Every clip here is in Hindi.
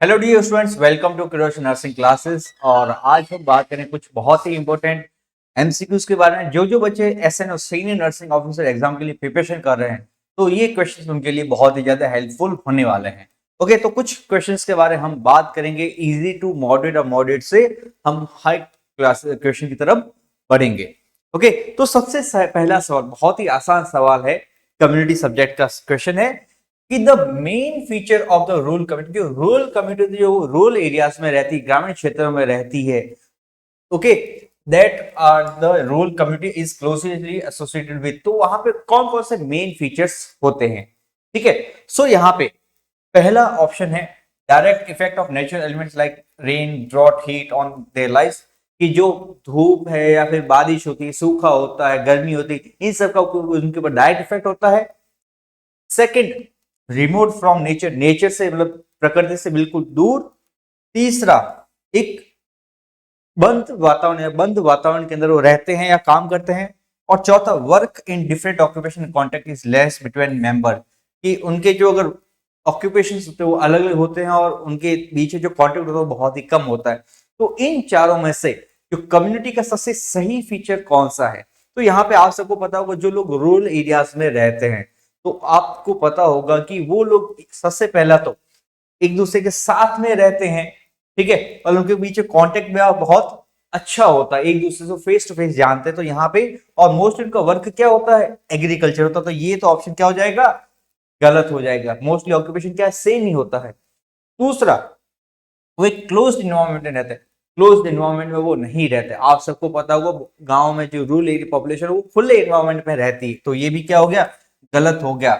Hello dear students, welcome to Kirosh nursing classes. और आज हम बात करें कुछ बहुत ही इंपॉर्टेंट एमसीक्यूज के बारे में। जो बच्चे एसएन और सीनियर नर्सिंग ऑफिसर एग्जाम के लिए प्रिपरेशन कर रहे हैं, तो ये क्वेश्चंस उनके लिए बहुत ही ज्यादा हेल्पफुल होने वाले हैं। ओके, तो कुछ क्वेश्चंस के बारे में हम बात करेंगे। इजी टू मॉडरेट और मॉडरेट से हम हाई क्लास क्वेश्चन की तरफ बढ़ेंगे। ओके, तो सबसे पहला सवाल बहुत ही आसान सवाल है, कम्युनिटी सब्जेक्ट का क्वेश्चन है कि the main feature of the rural community, rural community जो रूरल एरियाज में रहती है, ग्रामीण क्षेत्रों में रहती है, okay, that are the rural community is closely associated with, तो वहां पे कौन कौन से मेन फीचर्स होते हैं। ठीक है, सो यहाँ पे पहला ऑप्शन है direct effect of natural elements like rain, drought, heat on their lives, कि जो धूप है या फिर बारिश होती है, सूखा होता है, गर्मी होती है, इन सब का उनके ऊपर डायरेक्ट इफेक्ट होता है। Second, remote from nature, nature से मतलब प्रकृति से बिल्कुल दूर। तीसरा, एक बंद वातावरण के अंदर वो रहते हैं या काम करते हैं। और चौथा, work in different occupation, contact is less between member, कि उनके जो अगर ऑक्यूपेशन होते हैं वो अलग अलग होते हैं और उनके बीच जो कॉन्टेक्ट होता है वो बहुत ही कम होता है। तो इन चारों में से जो कम्युनिटी का सबसे सही फीचर कौन सा है, तो यहाँ पे आप सबको पता होगा, जो लोग रूरल एरियाज में रहते हैं, तो आपको पता होगा कि वो लोग सबसे पहला तो एक दूसरे के साथ में रहते हैं। ठीक है, और उनके बीच कांटेक्ट में बहुत अच्छा होता है, एक दूसरे से फेस टू फेस जानते हैं। तो यहाँ पे और मोस्ट इनका वर्क क्या होता है, एग्रीकल्चर होता है। तो ये तो ऑप्शन क्या हो जाएगा, गलत हो जाएगा। मोस्टली ऑक्यूपेशन क्या है, सेम ही होता है। दूसरा, वो एक क्लोज्ड इन्वायरमेंट में रहते हैं, क्लोज्ड इन्वायरमेंट में वो नहीं रहते। आप सबको पता होगा गांव में जो रूरल एरिया पॉपुलेशन वो खुले इन्वायरमेंट में रहती है, तो ये भी क्या हो गया, गलत हो गया।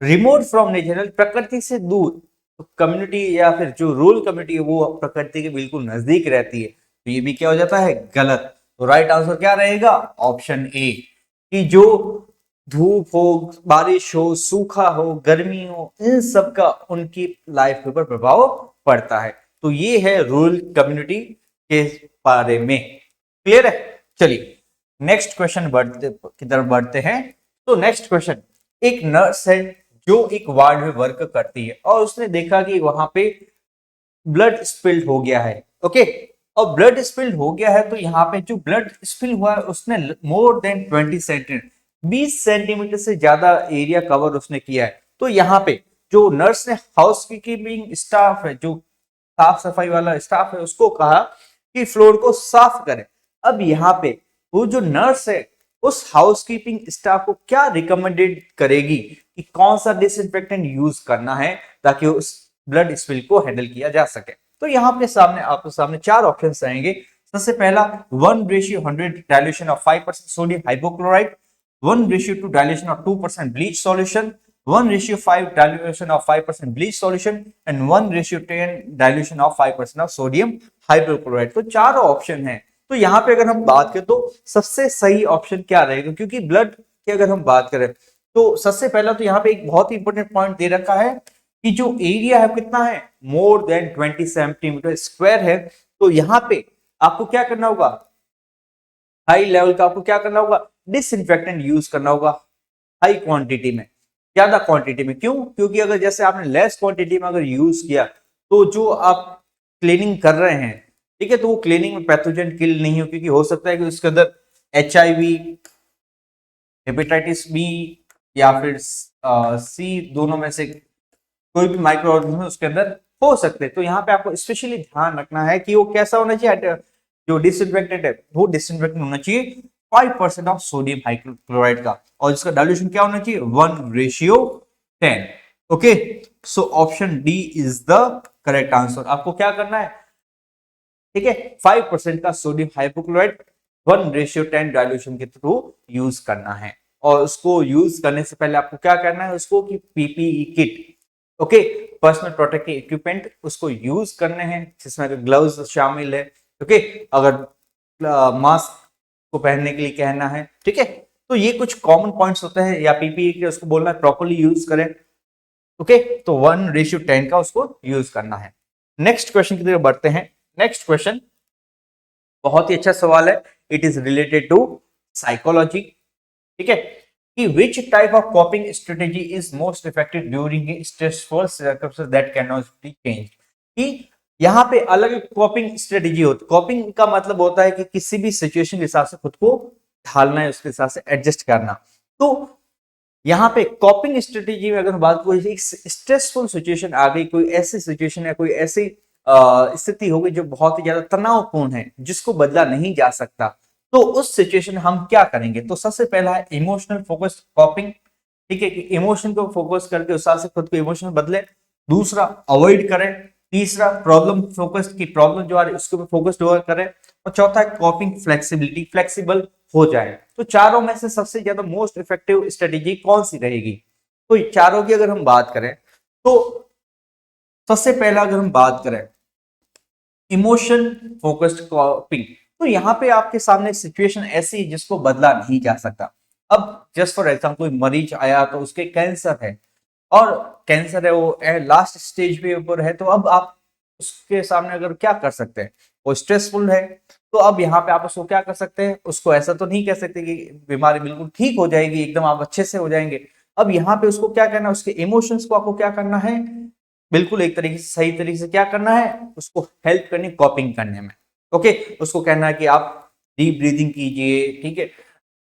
रिमोट फ्रॉम नेचर, प्रकृति से दूर, तो कम्युनिटी या फिर जो रूरल कम्युनिटी है वो प्रकृति के बिल्कुल नजदीक रहती है, तो ये भी क्या हो जाता है, गलत। तो राइट आंसर क्या रहेगा, ऑप्शन ए, कि जो धूप हो, बारिश हो, सूखा हो, गर्मी हो, इन सब का उनकी लाइफ के ऊपर प्रभाव पड़ता है। तो ये है रूरल कम्युनिटी के बारे में। क्लियर है। चलिए नेक्स्ट क्वेश्चन बढ़ते की तरफ बढ़ते हैं। तो नेक्स्ट क्वेश्चन, एक नर्स है जो एक वार्ड में वर्क करती है और उसने देखा कि वहां पे ब्लड स्पिल्ड हो गया है। ओके, और ब्लड स्पिल्ड हो गया है, तो यहाँ पे जो ब्लड स्पिल हुआ है उसने मोर देन 20 सेंटीमीटर, 20 सेंटीमीटर से ज्यादा एरिया कवर उसने किया है। तो यहाँ पे जो नर्स ने, हाउस कीपिंग स्टाफ है, जो साफ सफाई वाला स्टाफ है, उसको कहा कि फ्लोर को साफ करें। अब यहाँ पे वो जो नर्स है उस हाउसकीपिंग स्टाफ को क्या रिकमेंडेड करेगी कि कौन सा डिसइंफेक्टेंट यूज करना है ताकि उस ब्लड स्पिल को हैंडल किया जा सके। तो यहाँ पे सामने आपके सामने चार ऑप्शन आएंगे। सबसे पहला, 1:100 dilution of 5% sodium hypochloride, 1:2 dilution of 2% bleach solution, 1:5 dilution of 5% bleach solution and 1:10 dilution of 5% of sodium hypochlorite। तो चार ऑप्शन है। तो यहाँ पे अगर हम बात करें तो सबसे सही ऑप्शन क्या रहेगा, क्योंकि ब्लड की अगर हम बात करें तो सबसे पहला तो यहाँ पे एक बहुत ही इंपॉर्टेंट पॉइंट दे रखा है कि जो एरिया है कितना है, मोर देन 20 सेंटीमीटर स्क्वायर है। तो यहाँ पे आपको क्या करना होगा, हाई लेवल का आपको क्या करना होगा, डिसइंफेक्टेंट यूज करना होगा हाई क्वांटिटी में, ज्यादा क्वांटिटी में। क्यों, क्योंकि अगर जैसे आपने लेस क्वांटिटी में अगर यूज किया तो जो आप क्लीनिंग कर रहे हैं, ठीक है, तो वो क्लीनिंग में पैथोजन किल नहीं हो, क्योंकि हो सकता है कि उसके अंदर HIV, हेपेटाइटिस बी या फिर सी, दोनों में से कोई भी माइक्रो ऑर्गेनिज्म उसके अंदर हो सकते हैं। तो यहाँ पे आपको स्पेशली ध्यान रखना है कि वो कैसा होना चाहिए, जो डिसइंफेक्टेंट है वो डिसइंफेक्टेंट होना चाहिए 5% ऑफ सोडियम हाइक्लोराइड का, और इसका डाइल्यूशन क्या होना चाहिए, 1:10। Okay, so option D is the correct answer. आपको क्या करना है, ठीक है, 5% का सोडियम हाइपोक्लोराइड 1:10 डाइल्यूशन के थ्रू यूज करना है। और उसको यूज करने से पहले आपको क्या करना है, उसको कि PPE kit, okay, personal protective equipment उसको यूज करने हैं, जिसमें ग्लव्स शामिल है। ओके, अगर मास्क को पहनने के लिए कहना है, ठीक है। तो ये कुछ कॉमन पॉइंट्स होते हैं, या पीपीई के उसको बोलना है प्रॉपर्ली यूज करें। ओके, तो 1:10 का उसको यूज करना है। नेक्स्ट क्वेश्चन की तरफ बढ़ते हैं। नेक्स्ट क्वेश्चन बहुत ही अच्छा सवाल है, it is related to psychology. ठीक है, कि which type of coping strategy is most effective during a stressful circumstance that cannot be changed। कि यहाँ पे अलग कॉपिंग स्ट्रेटेजी होती है। कॉपिंग का मतलब होता है कि किसी भी सिचुएशन के हिसाब से खुद को ढालना है, उसके हिसाब से एडजस्ट करना। तो यहाँ पे कॉपिंग स्ट्रेटेजी में अगर बात कोई एक स्ट्रेसफुल सिचुएशन आ गई, कोई ऐसी सिचुएशन है, कोई ऐसी स्थिति हो गई जो बहुत ही ज्यादा तनावपूर्ण है, जिसको बदला नहीं जा सकता, तो उस सिचुएशन हम क्या करेंगे? तो सबसे पहला है इमोशनल फोकस्ड कॉपिंग। ठीक है, कि इमोशन को फोकस करके उस हिसाब से खुद को इमोशनल बदले। दूसरा, अवॉइड करें। तीसरा, प्रॉब्लम फोकस्ड, की प्रॉब्लम जो आ रही है उसके ऊपर फोकस्ड करें। और चौथा है कॉपिंग फ्लेक्सिबिलिटी, फ्लेक्सिबल हो जाए। तो चारों में से सबसे ज्यादा मोस्ट इफेक्टिव स्ट्रेटेजी कौन सी रहेगी? तो चारों की अगर हम बात करें तो सबसे पहला अगर हम बात करें इमोशन फोकस्ड कॉपिंग, तो यहाँ पे आपके सामने सिचुएशन ऐसी है जिसको बदला नहीं जा सकता। अब जस्ट फॉर एग्जाम्पल कोई मरीज आया तो उसके कैंसर है, और कैंसर है वो लास्ट स्टेज पे ऊपर है, तो अब आप उसके सामने अगर क्या कर सकते हैं? वो स्ट्रेसफुल है, तो अब यहाँ पे आप उसको क्या कर सकते हैं? उसको ऐसा तो नहीं कह सकते कि बीमारी बिल्कुल ठीक हो जाएगी, एकदम आप अच्छे से हो जाएंगे। अब यहाँ पे उसको क्या करना है? उसके इमोशंस को आपको क्या करना है? बिल्कुल एक तरीके से सही तरीके से क्या करना है? उसको हेल्प करनी, कॉपिंग करने में। ओके, उसको कहना है कि आप डीप ब्रीदिंग कीजिए, ठीक है,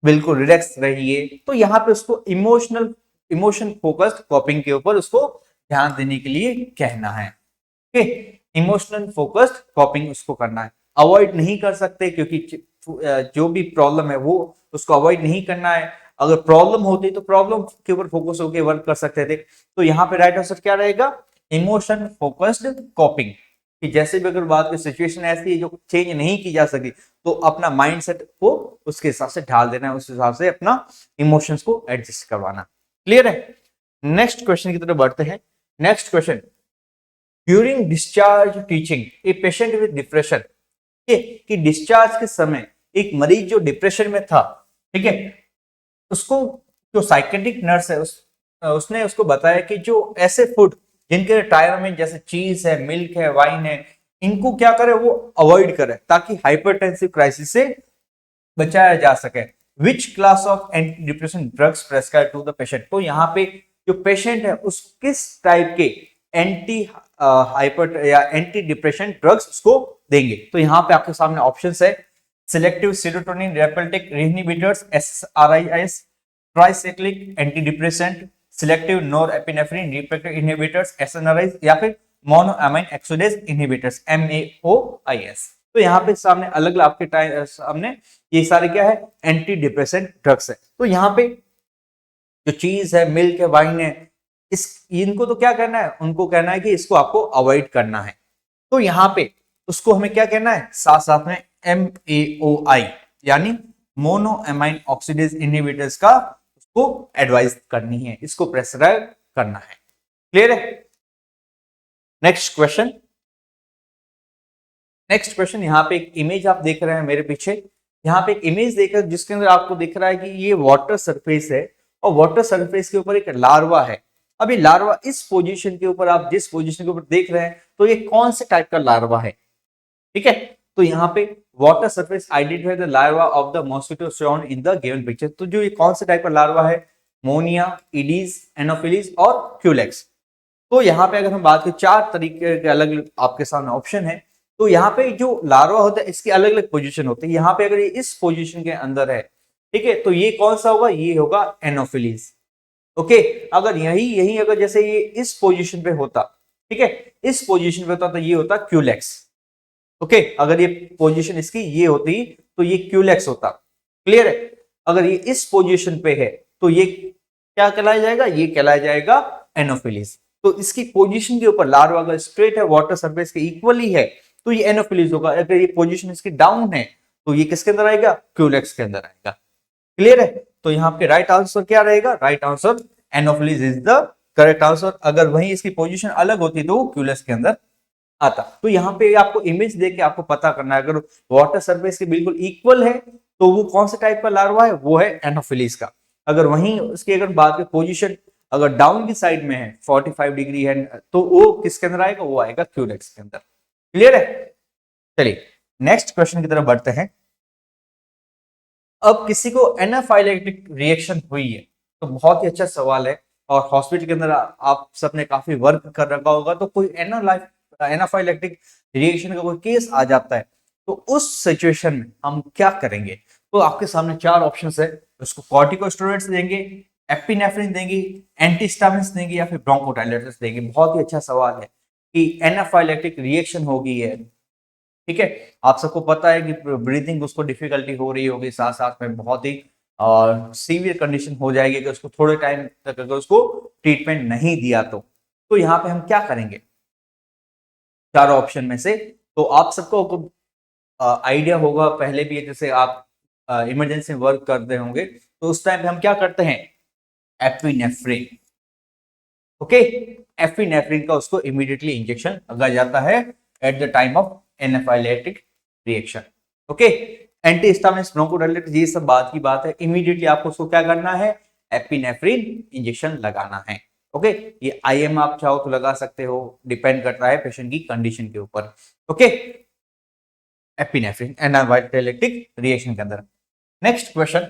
बिल्कुल रिलैक्स रहिए। तो यहाँ पे उसको इमोशन फोकस्ड कॉपिंग के ऊपर उसको ध्यान देने के लिए कहना है। ओके, इमोशनल फोकस्ड कॉपिंग उसको करना है। अवॉइड नहीं कर सकते, क्योंकि जो भी प्रॉब्लम है वो उसको अवॉइड नहीं करना है। अगर प्रॉब्लम होती तो प्रॉब्लम के ऊपर फोकस होकर वर्क कर सकते थे। तो यहाँ पे राइट आंसर क्या रहेगा? Emotion focused कॉपिंग। कि जैसे भी अगर बात की सिचुएशन ऐसी है जो चेंज नहीं की जा सकी, तो अपना माइंडसेट को उसके हिसाब से ढाल देना है, उस हिसाब से अपना इमोशंस को एडजस्ट करवाना। क्लियर है? नेक्स्ट क्वेश्चन की तरफ बढ़ते हैं। Next question, during discharge teaching a patient with depression, कि डिस्चार्ज के समय एक मरीज जो डिप्रेशन में था, ठीक है, उसको जो साइकेट्रिक नर्स है उसने उसको बताया कि जो ऐसे फूड जिनके टायर में जैसे चीज है, मिल्क है, वाइन है, इनको क्या करे? वो अवॉइड करे, ताकि हाइपरटेंसिव क्राइसिस से बचाया जा सके। Which class of anti depression drugs prescribe to the patient? तो यहाँ पे जो पेशेंट है उस किस टाइप के एंटी हाइपर या एंटी डिप्रेशन ड्रग्स उसको देंगे? तो यहाँ पे आपके सामने ऑप्शन है selective serotonin reuptake inhibitors SRIs, tricyclic anti depressant, selective norepinephrine receptor inhibitors SNRIs, या फिर मोनोअमाइन ऑक्सीडेज इनहिबिटर्स MAOIs। तो यहाँ पे सामने अलग अलग आपके सामने ये सारे क्या है? एंटी डिप्रेसेंट ड्रग्स है। तो यहाँ पे जो चीज है, मिल्क है, वाइन है, इस इनको तो क्या करना है? उनको कहना है कि इसको आपको अवॉइड करना है। तो यहाँ पे उसको हमें क्या कहना है? साथ साथ में MAOI यानी मोनोअमाइन ऑक्सीडेज इनहिबिटर्स का उसको एडवाइस करनी है, इसको प्रेस्क्राइब करना है। क्लियर है? Next question. नेक्स्ट क्वेश्चन, यहाँ पे एक इमेज आप देख रहे हैं मेरे पीछे, यहाँ पे एक इमेज देखकर जिसके अंदर आपको दिख रहा है कि ये वाटर सरफेस है, और वाटर सरफेस के ऊपर एक लार्वा है। अब ये लार्वा इस पोजीशन के ऊपर, आप जिस पोजीशन के ऊपर देख रहे हैं, तो ये कौन से टाइप का लार्वा है? ठीक है, तो यहाँ पे water surface identify the larva of the mosquito shown in the given picture. तो जो ये कौन से टाइप का लार्वा है? मोनिया, इडीज, एनोफिलीज और क्यूलेक्स। तो यहाँ पे अगर हम बात करें, चार तरीके के अलग अलग आपके सामने ऑप्शन है। तो यहाँ पे जो लार्वा होता है इसकी अलग अलग पोजीशन होती है। यहाँ पे अगर ये इस पोजीशन के अंदर है, ठीक है, तो ये कौन सा होगा? ये होगा एनोफिलीज। ओके, अगर यही यही अगर जैसे ये इस पोजीशन पे होता, ठीक है, इस पोजीशन पे होता, तो ये होता क्यूलेक्स। ओके, अगर ये पोजीशन इसकी ये होती तो ये क्यूलेक्स होता। क्लियर है? अगर ये इस पोजीशन पे है तो ये क्या कहलाया जाएगा? ये कहलाया जाएगा एनोफिलीज। तो इसकी पोजीशन के ऊपर लार्वा अगर स्ट्रेट है, वाटर सरफेस के इक्वली है, तो ये एनोफिलीज होगा। अगर ये पोजीशन इसकी डाउन है तो ये किसके अंदर आएगा? क्यूलेक्स के अंदर आएगा। क्लियर है? तो यहाँ पे राइट आंसर क्या रहेगा? Right answer anopheles is the correct answer. अगर वहीं इसकी पोजीशन अलग होती तो वो क्यूलेक्स के अंदर आता। तो यहाँ पे आपको इमेज देख के आपको पता करना है, अगर वाटर सरफेस के बिल्कुल इक्वल है तो वो कौन सा टाइप का लार्वा है? वो है एनोफिलीज का। अगर वहीं उसकी अगर बात करें पोजीशन अगर डाउन की साइड में है, 45 डिग्री है, तो वो किसके अंदर आएगा? वो आएगा क्यूलेक्स के अंदर। क्लियर है? चलिए नेक्स्ट क्वेश्चन की तरफ बढ़ते हैं। अब किसी को एनाफाइलेक्टिक रिएक्शन हुई है, तो बहुत ही अच्छा सवाल है, और हॉस्पिटल के अंदर आप सबने काफी वर्क कर रखा होगा, तो कोई एनाफाइलेक्टिक रिएक्शन का कोई केस आ जाता है, तो उस सिचुएशन में हम क्या करेंगे? तो आपके सामने चार ऑप्शंस है, उसको कॉर्टिकोस्टेरॉइड्स देंगे, एपिनेफ्रिन देंगे, एंटीहिस्टामिन्स देंगे या फिर ब्रोंकोडायलेटर्स देंगे। बहुत ही अच्छा सवाल है कि एनाफाइलेक्टिक रिएक्शन होगी है, ठीक है, आप सबको पता है कि ब्रीथिंग उसको डिफिकल्टी हो रही होगी, साथ साथ में बहुत ही सीवियर कंडीशन हो जाएगी कि उसको थोड़े टाइम तक अगर उसको ट्रीटमेंट नहीं दिया तो यहाँ पे हम क्या करेंगे चारों ऑप्शन में से? तो आप सबको आइडिया होगा पहले भी, जैसे आप इमरजेंसी वर्क करते होंगे तो उस टाइम पे हम क्या करते हैं, एपिनेफ्रिन, ओके, एपिनेफ्रिन का उसको इमीडिएटली इंजेक्शन लगा जाता है at the time of anaphylactic reaction, okay. Antihistamines, bronchodilators, ये सब बात की बात है, इमीडिएटली आपको उसको क्या करना है, एपिनेफ्रिन इंजेक्शन लगाना है, ओके। ये आईएम आप चाहो तो लगा सकते हो, डिपेंड करता है पेशेंट की कंडीशन के ऊपर, ओके। एपिनेफ्रिन एनाफाइलेक्टिक रिएक्शन के अंदर। Next question,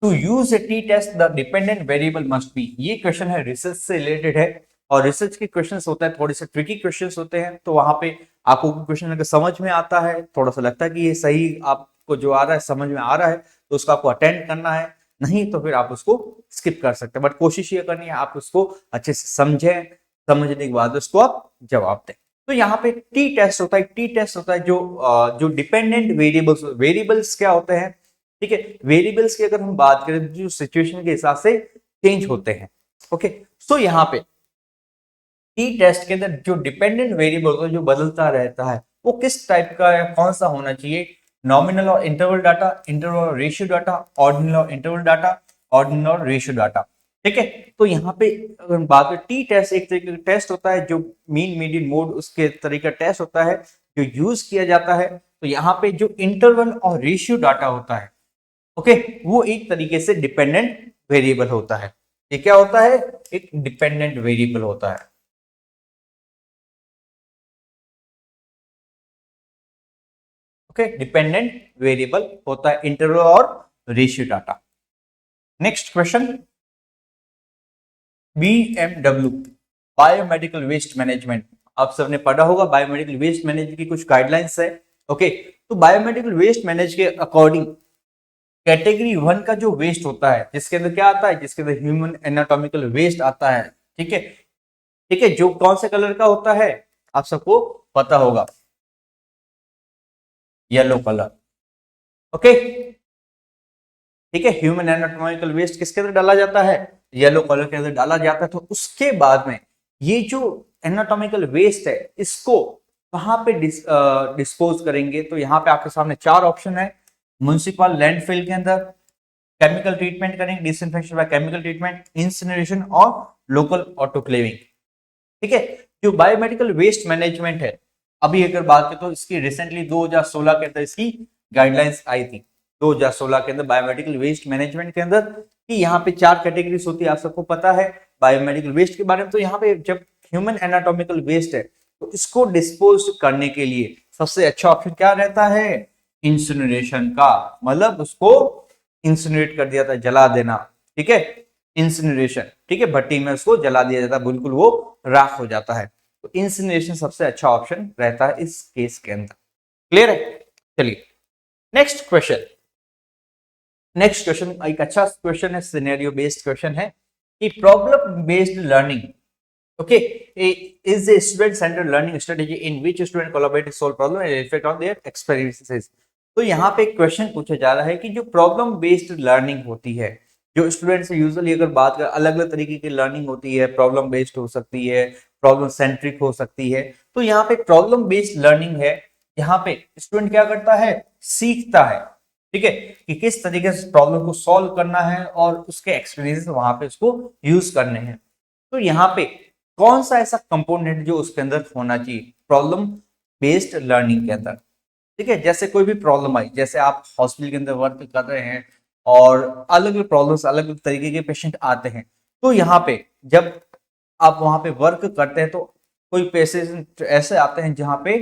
to use a T test the dependent variable must be, ये क्वेश्चन है रिसर्च से रिलेटेड है, और रिसर्च के क्वेश्चंस होते हैं थोड़े से ट्रिकी क्वेश्चंस होते हैं, तो वहां पे आपको क्वेश्चन अगर समझ में आता है, थोड़ा सा लगता है कि ये सही आपको जो आ रहा है समझ में आ रहा है, तो उसका आपको अटेंड करना है, नहीं तो फिर आप उसको स्किप कर सकते हैं, बट कोशिश ये करनी है आप उसको अच्छे से समझें, समझने के बाद उसको आप जवाब दें। तो यहाँ पे टी टेस्ट होता है, टी टेस्ट होता है जो डिपेंडेंट वेरिएबल्स क्या होते हैं, ठीक है, वेरिएबल्स की अगर हम बात करें जो सिचुएशन के हिसाब से चेंज होते हैं, ओके। सो यहाँ पे टी टेस्ट के अंदर जो डिपेंडेंट वेरिएबल होता है जो बदलता रहता है, वो किस टाइप का है, कौन सा होना चाहिए, नॉमिनल और इंटरवल डाटा, इंटरवल और रेशियो डाटा, ऑर्डिनल और इंटरवल डाटा, ऑर्डिनल और रेशियो डाटा, ठीक है। तो यहाँ पे अगर बात करें टी टेस्ट एक तरीके का टेस्ट होता है जो मीन मीडियन मोड उसके तरीका टेस्ट होता है जो यूज किया जाता है। तो यहाँ पे जो इंटरवल और रेशियो डाटा होता है, ओके, वो एक तरीके से डिपेंडेंट वेरिएबल होता है। ये क्या होता है, एक डिपेंडेंट वेरिएबल होता है, ओके, डिपेंडेंट वेरिएबल होता है इंटरवल और ratio data. Next question, BMW biomedical waste management, आप सबने पढ़ा होगा बायोमेडिकल वेस्ट मैनेजमेंट की कुछ गाइडलाइंस है, ओके। तो बायोमेडिकल वेस्ट मैनेज के अकॉर्डिंग कैटेगरी 1 का जो वेस्ट होता है जिसके अंदर क्या आता है, जिसके अंदर ह्यूमन एनाटॉमिकल वेस्ट आता है, ठीक है, ठीक है, जो कौन से कलर का होता है आप सबको पता होगा, येलो कलर, ओके, ठीक है। ह्यूमन एनाटॉमिकल वेस्ट किसके अंदर डाला जाता है, येलो कलर के अंदर डाला जाता है। तो उसके बाद में ये जो एनाटॉमिकल वेस्ट है इसको कहां पे डिस्पोज करेंगे, तो यहाँ पे आपके सामने चार ऑप्शन है, म्युनिसिपल लैंडफिल के अंदर, केमिकल ट्रीटमेंट करेंगे, disinfection by chemical treatment, incineration और लोकल ऑटोक्लेविंग, ठीक है। जो बायोमेडिकल वेस्ट मैनेजमेंट है, अभी अगर बात करें तो इसकी रिसेंटली 2016 के अंदर इसकी गाइडलाइंस आई थी, 2016 के अंदर बायोमेडिकल वेस्ट मैनेजमेंट के अंदर, कि यहाँ पे चार कैटेगरीज होती है, आप सबको पता है बायोमेडिकल वेस्ट के बारे में। तो यहाँ पे जब ह्यूमन एनाटॉमिकल वेस्ट है तो इसको डिस्पोज करने के लिए सबसे अच्छा ऑप्शन क्या रहता है, इंसिनरेशन का, मतलब उसको इंसिनरेट कर दिया था, जला देना, ठीक है, इंसिनरेशन, ठीक है, भट्टी में उसको जला दिया जाता है, बिल्कुल वो राख हो जाता है। तो इंसिनरेशन सबसे अच्छा ऑप्शन रहता है इस केस के अंदर, क्लियर है। चलिए नेक्स्ट क्वेश्चन, नेक्स्ट क्वेश्चन एक अच्छा क्वेश्चन है, सिनेरियो बेस्ड क्वेश्चन है कि problem based learning, okay, is a student centred learning strategy in which student collaborate to solve problem and reflect on their experiences. तो यहाँ पे एक क्वेश्चन पूछा जा रहा है कि जो प्रॉब्लम बेस्ड लर्निंग होती है, जो स्टूडेंट्स यूजुअली अगर बात कर अलग अलग तरीके की लर्निंग होती है, प्रॉब्लम बेस्ड हो सकती है, प्रॉब्लम सेंट्रिक हो सकती है। तो यहाँ पे प्रॉब्लम बेस्ड लर्निंग है, यहाँ पे स्टूडेंट क्या करता है, सीखता है, ठीक है, कि किस तरीके से प्रॉब्लम को सॉल्व करना है और उसके एक्सपीरियंस वहां पे उसको यूज करने हैं। तो यहाँ पे कौन सा ऐसा कंपोनेंट जो उसके अंदर होना चाहिए प्रॉब्लम बेस्ड लर्निंग के अंदर, ठीक है। जैसे कोई भी प्रॉब्लम आई, जैसे आप हॉस्पिटल के अंदर वर्क कर रहे हैं और अलग अलग प्रॉब्लम्स, अलग अलग तरीके के पेशेंट आते हैं, तो यहाँ पे जब आप वहां पे वर्क करते हैं तो कोई पेशेंट ऐसे आते हैं जहाँ पे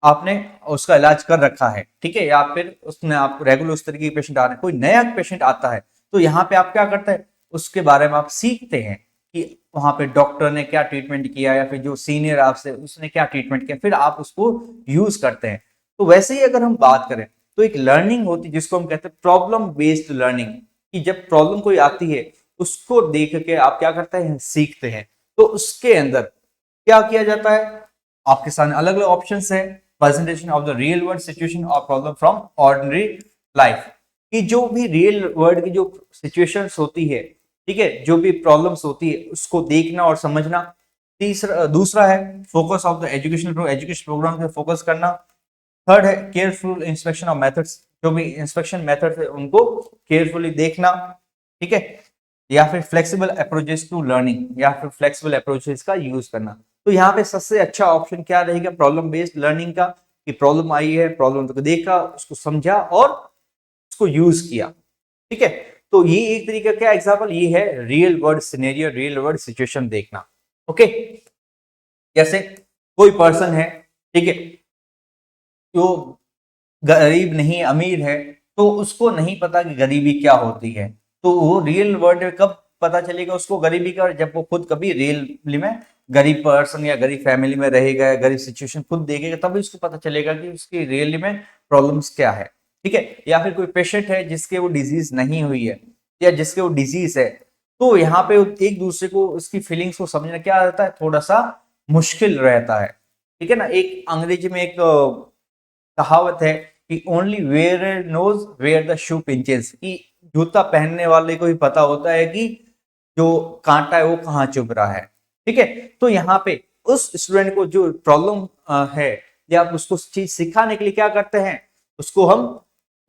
आपने उसका इलाज कर रखा है, ठीक है, या फिर उसने आप रेगुलर उस तरीके के पेशेंट आ रहे हैं, कोई नया पेशेंट आता है, तो यहाँ पे आप क्या करते हैं, उसके बारे में आप सीखते हैं, कि वहां पे डॉक्टर ने क्या ट्रीटमेंट किया या फिर जो सीनियर आपसे उसने क्या ट्रीटमेंट किया, फिर आप उसको यूज करते हैं। तो वैसे ही अगर हम बात करें तो एक लर्निंग होती है जिसको हम कहते हैं प्रॉब्लम बेस्ड लर्निंग, कि जब प्रॉब्लम कोई आती है उसको देख के आप क्या करते हैं, सीखते हैं। तो उसके अंदर क्या किया जाता है, आपके सामने अलग अलग ऑप्शंस है। Presentation of the real world situation और प्रॉब्लम फ्रॉम ऑर्डिनरी लाइफ, कि जो भी रियल वर्ल्ड की जो सिचुएशंस होती है, ठीक है, जो भी प्रॉब्लम्स होती है उसको देखना और समझना। तीसरा दूसरा है focus of the education programme पे फोकस करना। थर्ड है केयरफुल इंस्पेक्शन ऑफ मेथड्स, जो भी इंस्पेक्शन मेथड है उनको केयरफुली देखना, ठीक है। या फिर फ्लेक्सिबल अप्रोचेस टू लर्निंग, या फिर फ्लेक्सिबल अप्रोचेस का यूज करना। तो यहाँ पे सबसे अच्छा ऑप्शन क्या रहेगा प्रॉब्लम बेस्ड लर्निंग का, कि प्रॉब्लम आई है, प्रॉब्लम को देखा, उसको समझा और उसको यूज किया, ठीक है। तो ये एक तरीका क्या एग्जांपल, ये है real world scenario, real world situation देखना। ओके, जैसे कोई पर्सन है, ठीक है, जो गरीब नहीं अमीर है, तो उसको नहीं पता कि गरीबी क्या होती है। तो वो रियल वर्ल्ड में कब पता चलेगा उसको गरीबी का, जब वो खुद कभी रियल में गरीब पर्सन या गरीब फैमिली में रहेगा या गरीब सिचुएशन खुद देखेगा, तभी उसको पता चलेगा कि उसकी रियली में प्रॉब्लम्स क्या है, ठीक है। या फिर कोई पेशेंट है जिसके वो डिजीज नहीं हुई है या जिसके वो डिजीज है, तो यहाँ पे एक दूसरे को उसकी फीलिंग्स को समझना क्या रहता है, थोड़ा सा मुश्किल रहता है, ठीक है ना। एक अंग्रेजी में एक कहावत है कि only wearer knows where the shoe pinches, कि जूता पहनने वाले को ही पता होता है कि जो कांटा है वो कहाँ चुभ रहा है, ठीक है। तो यहाँ पे उस स्टूडेंट को जो प्रॉब्लम है या आप उसको चीज सिखाने के लिए क्या करते हैं, उसको हम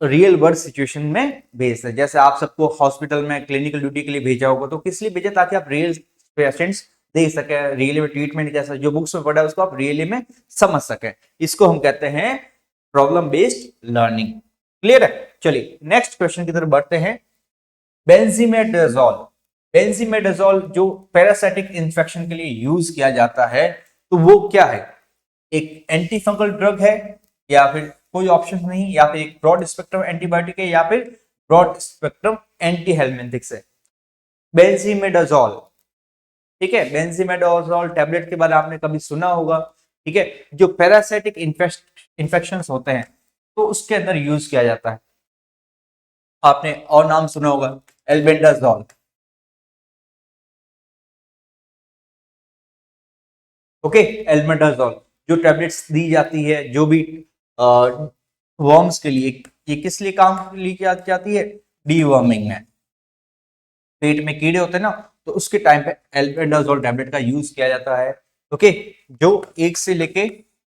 रियल वर्ल्ड सिचुएशन में भेजते हैं। जैसे आप सबको हॉस्पिटल में क्लिनिकल ड्यूटी के लिए भेजा होगा, तो किस लिए भेजा, ताकि आप रियल पेशेंट्स देख सके, रियली में ट्रीटमेंट जैसा जो बुक्स में पढ़ा है उसको आप रियली में समझ सके। इसको हम कहते हैं प्रॉब्लम बेस्ड लर्निंग। क्लियर है। चलिए नेक्स्ट क्वेश्चन की तरफ बढ़ते हैं। बेंजीमेडाजोल, बेंजीमेडाजोल जो पैरासाइटिक इंफेक्शन के लिए यूज किया जाता है, तो वो क्या है, एक एंटी फंगल ड्रग है, या फिर कोई ऑप्शन नहीं, या फिर एक ब्रॉड स्पेक्ट्रम एंटीबायोटिक है, या फिर ब्रॉड स्पेक्ट्रम एंटी हेलमिंथिक्स है। बेंजीमेडाजोल, ठीक है, बेंजीमेडाजोल टैबलेट के बारे में आपने कभी सुना होगा, ठीक है, जो पैरासाइटिक इन्फेक्शंस होते हैं तो उसके अंदर यूज किया जाता है। आपने और नाम सुना होगा एल्बेंडाजोल, ओके, एल्बेंडाजोल जो टैबलेट्स दी जाती है जो भी वर्म्स के लिए, ये किस लिए काम के लिए किया जाती है, डीवर्मिंग में, पेट में कीड़े होते हैं ना, तो उसके टाइम पे एल्बेंडाजोल टैबलेट का यूज किया जाता है, ओके। जो 1 से लेके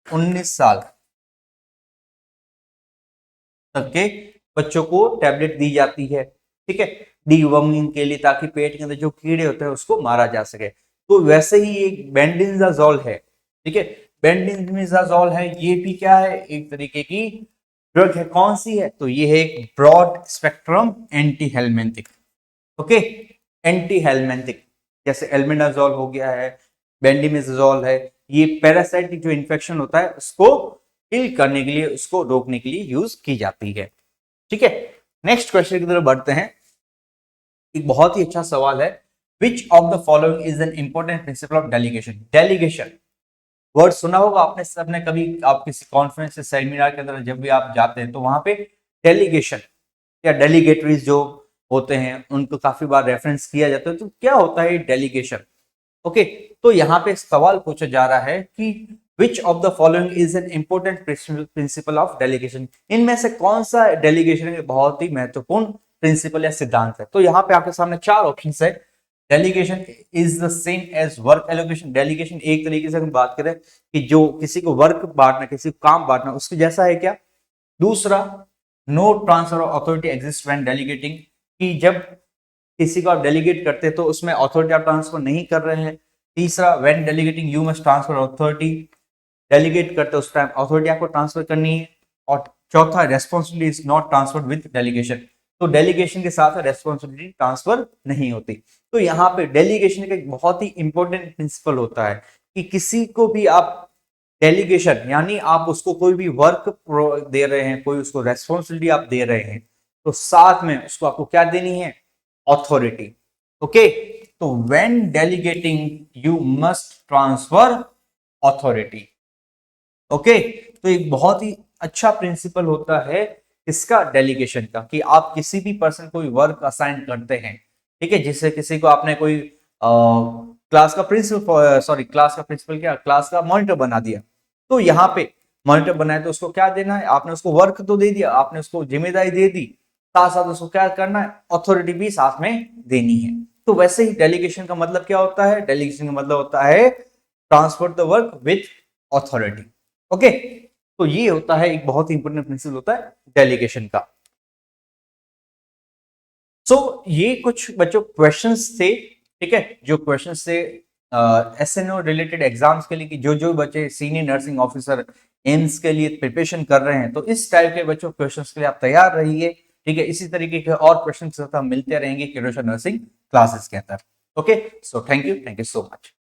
19 साल तक के बच्चों को टैबलेट दी जाती है, ठीक है, डीवर्मिंग के लिए, ताकि पेट के अंदर जो कीड़े होते हैं उसको मारा जा सके। तो वैसे ही एक बेंडिंजाजोल है, ठीक है, बेंडिंजाजोल है, ये भी क्या है, एक तरीके की ड्रग है। कौन सी है, तो ये है एक broad spectrum anti helminthic, okay, anti helminthic, जैसे एल्बेंडाजोल हो गया है, बेंडिमेजाजोल है, ये पैरासाइटिक जो इन्फेक्शन होता है उसको किल करने के लिए, उसको रोकने के लिए यूज की जाती है, ठीक है। नेक्स्ट क्वेश्चन की तरफ बढ़ते हैं। एक बहुत ही अच्छा सवाल है, which of the following is an important principle of delegation. Delegation word सुना होगा आपने सबने कभी, आप किसी कॉन्फ्रेंस या सेमिनार के अंदर जब भी आप जाते हैं तो वहां पे डेलीगेशन या डेलीगेटरीज जो होते हैं उनको काफी बार रेफरेंस किया जाता है। तो क्या होता है डेलीगेशन, ओके। तो यहाँ पे सवाल पूछा जा रहा है कि which of the following is an important principle of delegation, इनमें से कौन सा डेलीगेशन बहुत ही महत्वपूर्ण प्रिंसिपल या सिद्धांत है। तो यहाँ पे आपके सामने 4 ऑप्शन है। Delegation is the same as work allocation, delegation एक तरीके से हम बात करें कि जो किसी को वर्क बांटना, किसी को काम बांटना, उसके जैसा है क्या। दूसरा, no transfer of authority exist when delegating, कि जब किसी को आप डेलीगेट करते हैं तो उसमें अथॉरिटी आप ट्रांसफर नहीं कर रहे हैं। तीसरा, when delegating you must transfer authority, delegate करते उस टाइम अथॉरिटी आपको ट्रांसफर करनी है। और चौथा, responsibility is not transferred with delegation, तो डेलीगेशन के साथ रेस्पॉन्सिबिलिटी ट्रांसफर नहीं होती। तो यहाँ पे डेलीगेशन का एक बहुत ही इंपॉर्टेंट प्रिंसिपल होता है कि किसी को भी आप डेलीगेशन, यानी आप उसको कोई भी वर्क दे रहे हैं, कोई उसको रेस्पॉन्सिबिलिटी आप दे रहे हैं, तो साथ में उसको आपको क्या देनी है, अथॉरिटी, ओके। तो when delegating you must transfer authority. Okay, तो एक बहुत ही अच्छा प्रिंसिपल होता है इसका डेलीगेशन का, कि आप किसी भी पर्सन को वर्क असाइन करते हैं, ठीक है, जिससे किसी को आपने कोई क्लास का प्रिंसिपल, सॉरी क्लास का प्रिंसिपल क्या, क्लास का मॉनिटर बना दिया, तो यहाँ पे मॉनिटर बनाए तो उसको क्या देना है, आपने उसको वर्क तो दे दिया, आपने उसको जिम्मेदारी दे दी, साथ साथ उसको क्या करना है, अथॉरिटी भी साथ में देनी है। तो वैसे ही डेलीगेशन का मतलब क्या होता है, डेलीगेशन का मतलब होता है transfer the work with authority. Okay, तो ये होता है एक बहुत ही इंपॉर्टेंट प्रिंसिपल होता है डेलीगेशन का। सो ये कुछ बच्चों क्वेश्चंस थे, ठीक है, जो क्वेश्चंस थे एसएनओ रिलेटेड एग्जाम्स के लिए, कि जो जो बच्चे सीनियर नर्सिंग ऑफिसर एम्स के लिए प्रिपरेशन कर रहे हैं, तो इस टाइप के बच्चों क्वेश्चंस के लिए आप तैयार रहिए, ठीक है। इसी तरीके के और क्वेश्चन हम मिलते रहेंगे किरोशन नर्सिंग क्लासेस के अंदर। Okay, so thank you so much.